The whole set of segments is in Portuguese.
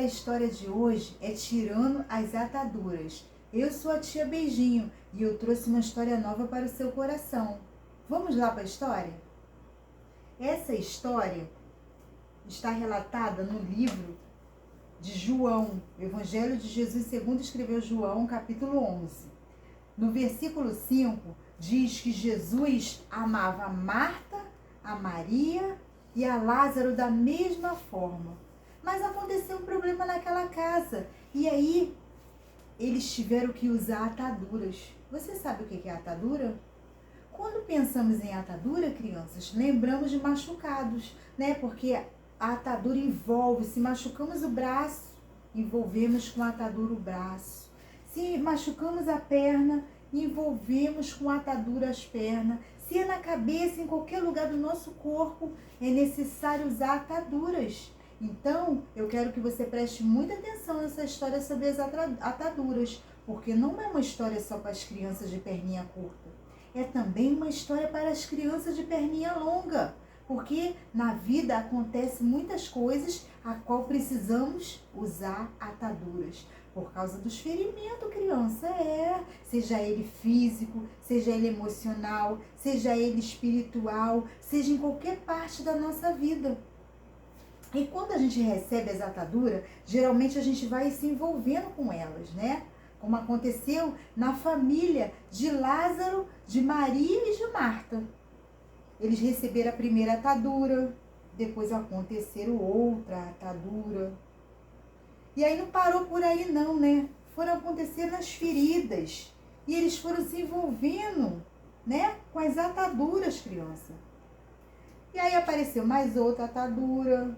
história de hoje é Tirando as Ataduras. Eu sou a tia Beijinho e eu trouxe uma história nova para o seu coração. Vamos lá para a história? Essa história está relatada no livro de João, Evangelho de Jesus segundo escreveu João, capítulo 11. No versículo 5, diz que Jesus amava a Marta, a Maria e a Lázaro da mesma forma. Mas aconteceu um problema naquela casa. E aí, eles tiveram que usar ataduras. Você sabe o que é atadura? Quando pensamos em atadura, crianças, lembramos de machucados, né? Porque a atadura envolve, se machucamos o braço, envolvemos com a atadura o braço. Se machucamos a perna, envolvemos com atadura as pernas. Se é na cabeça, em qualquer lugar do nosso corpo, é necessário usar ataduras. Então, eu quero que você preste muita atenção nessa história sobre as ataduras, porque não é uma história só para as crianças de perninha curta. É também uma história para as crianças de perninha longa, porque na vida acontecem muitas coisas a qual precisamos usar ataduras. Por causa dos ferimentos, criança, seja ele físico, seja ele emocional, seja ele espiritual, seja em qualquer parte da nossa vida. E quando a gente recebe as ataduras, geralmente a gente vai se envolvendo com elas, né? Como aconteceu na família de Lázaro, de Maria e de Marta. Eles receberam a primeira atadura, depois aconteceram outra atadura. E aí não parou por aí não, né? Foram acontecendo as feridas. E eles foram se envolvendo, né? Com as ataduras, criança. E aí apareceu mais outra atadura.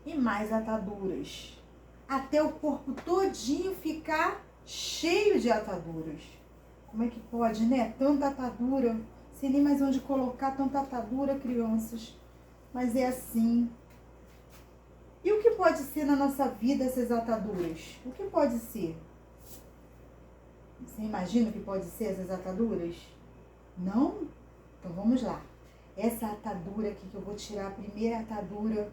E mais ataduras. Até o corpo todinho ficar cheio de ataduras. Como é que pode, né? Tanta atadura. Sem nem mais onde colocar tanta atadura, crianças. Mas é assim. E o que pode ser na nossa vida essas ataduras? O que pode ser? Você imagina o que pode ser essas ataduras? Não? Então vamos lá. Essa atadura aqui que eu vou tirar, a primeira atadura,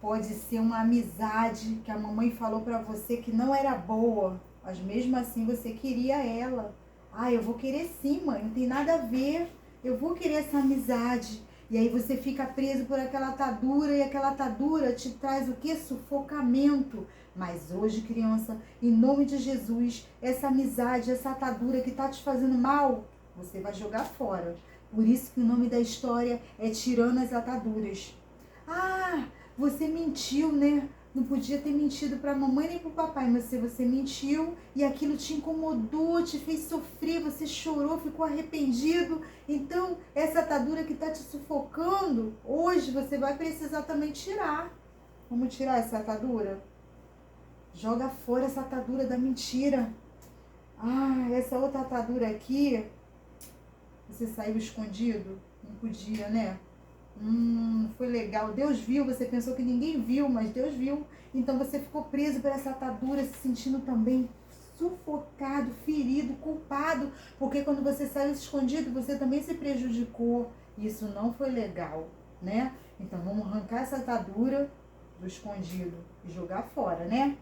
pode ser uma amizade que a mamãe falou pra você que não era boa, mas mesmo assim você queria ela. Ah, eu vou querer sim, mãe, não tem nada a ver. Eu vou querer essa amizade. E aí você fica preso por aquela atadura e aquela atadura te traz o quê? Sufocamento. Mas hoje, criança, em nome de Jesus, essa amizade, essa atadura que tá te fazendo mal, você vai jogar fora. Por isso que o nome da história é Tirando as Ataduras. Ah, você mentiu, né? Não podia ter mentido para a mamãe nem para o papai, mas você mentiu e aquilo te incomodou, te fez sofrer, você chorou, ficou arrependido. Então, essa atadura que está te sufocando, hoje você vai precisar também tirar. Vamos tirar essa atadura? Joga fora essa atadura da mentira. Ah, essa outra atadura aqui, você saiu escondido? Não podia, né? Foi legal. Deus viu, você pensou que ninguém viu, mas Deus viu. Então você ficou preso por essa atadura, se sentindo também sufocado, ferido, culpado. Porque quando você saiu escondido, você também se prejudicou. Isso não foi legal, né? Então vamos arrancar essa atadura do escondido e jogar fora, né?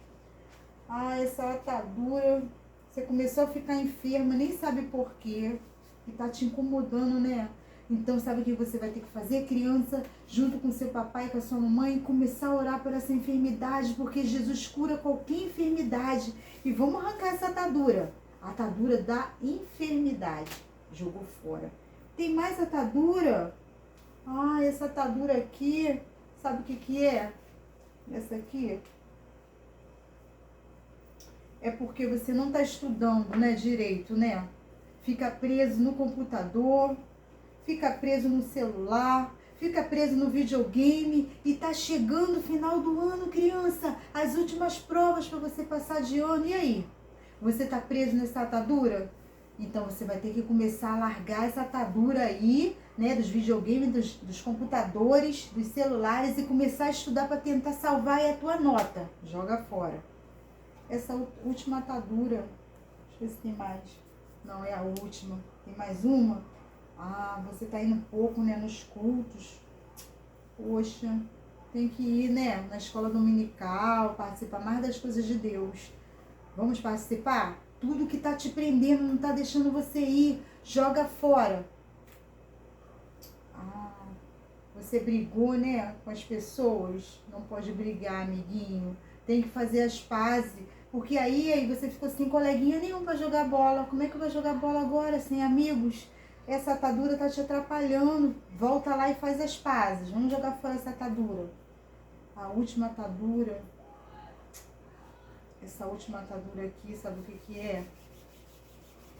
Ah, essa atadura, você começou a ficar enferma, nem sabe por quê. Que tá te incomodando, né? Então, sabe o que você vai ter que fazer, criança? Junto com seu papai e com a sua mamãe, começar a orar por essa enfermidade, porque Jesus cura qualquer enfermidade. E vamos arrancar essa atadura. A atadura da enfermidade. Jogou fora. Tem mais atadura? Ah, essa atadura aqui, sabe o que é? Essa aqui é porque você não está estudando, né, direito, né? Fica preso no computador, fica preso no celular, fica preso no videogame e tá chegando o final do ano, criança, as últimas provas para você passar de ano. E aí? Você tá preso nessa atadura? Então você vai ter que começar a largar essa atadura aí, né, dos videogames, dos computadores, dos celulares e começar a estudar para tentar salvar aí a tua nota. Joga fora. Essa última atadura, deixa eu ver se tem mais. Não, é a última. Tem mais uma? Ah, você tá indo pouco, né, nos cultos. Poxa, tem que ir, né, na escola dominical, participar mais das coisas de Deus. Vamos participar? Tudo que tá te prendendo, não tá deixando você ir, joga fora. Você brigou, né, com as pessoas? Não pode brigar, amiguinho. Tem que fazer as pazes. Porque aí você ficou sem coleguinha nenhum pra jogar bola. Como é que vai jogar bola agora, sem amigos? Essa atadura tá te atrapalhando. Volta lá e faz as pazes. Vamos jogar fora essa atadura. A última atadura. Essa última atadura aqui, sabe o que é?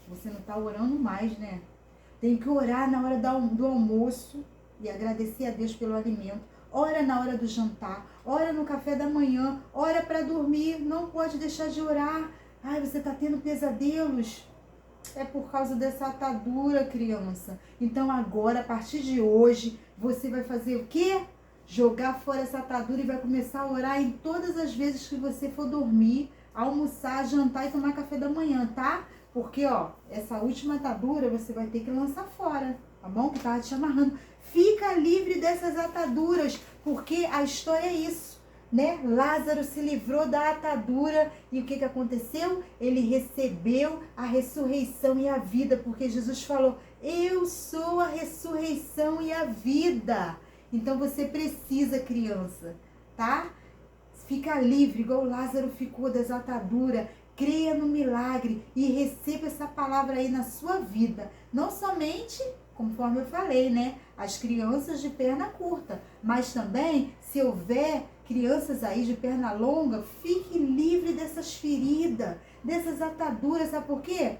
Você não tá orando mais, né? Tem que orar na hora do almoço e agradecer a Deus pelo alimento. Ora na hora do jantar, ora no café da manhã, ora para dormir. Não pode deixar de orar. Ai, você tá tendo pesadelos? É por causa dessa atadura, criança. Então agora, a partir de hoje, você vai fazer o quê? Jogar fora essa atadura e vai começar a orar em todas as vezes que você for dormir, almoçar, jantar e tomar café da manhã, tá? Porque, ó, essa última atadura você vai ter que lançar fora, tá bom? Que tava te amarrando. Fica livre dessas ataduras, porque a história é isso, né? Lázaro se livrou da atadura e o que aconteceu? Ele recebeu a ressurreição e a vida, porque Jesus falou, eu sou a ressurreição e a vida. Então você precisa, criança, tá? Fica livre, igual Lázaro ficou das ataduras. Creia no milagre e receba essa palavra aí na sua vida. Não somente, conforme eu falei, né? As crianças de perna curta. Mas também, se houver crianças aí de perna longa, fique livre dessas feridas, dessas ataduras. Sabe por quê?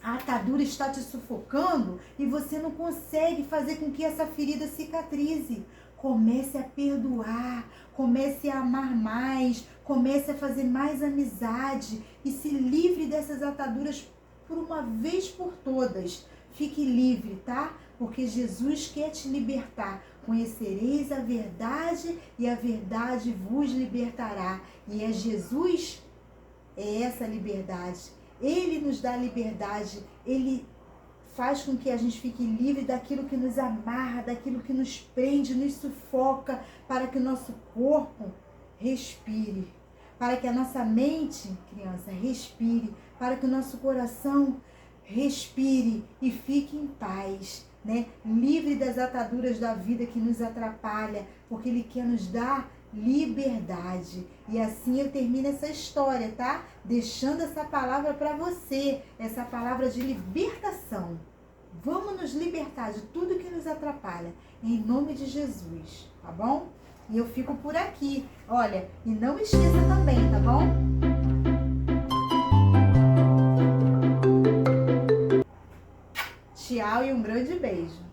A atadura está te sufocando e você não consegue fazer com que essa ferida cicatrize. Comece a perdoar, comece a amar mais, comece a fazer mais amizade e se livre dessas ataduras por uma vez por todas. Fique livre, tá? Porque Jesus quer te libertar. Conhecereis a verdade e a verdade vos libertará. E é Jesus, é essa liberdade. Ele nos dá liberdade, Ele faz com que a gente fique livre daquilo que nos amarra, daquilo que nos prende, nos sufoca, para que o nosso corpo respire, para que a nossa mente, criança, respire, para que o nosso coração respire e fique em paz, né? Livre das ataduras da vida que nos atrapalha, porque Ele quer nos dar liberdade. E assim eu termino essa história, tá? Deixando essa palavra para você, essa palavra de libertação. Vamos nos libertar de tudo que nos atrapalha, em nome de Jesus, tá bom? E eu fico por aqui, olha, e não esqueça também, tá bom? Tchau e um grande beijo.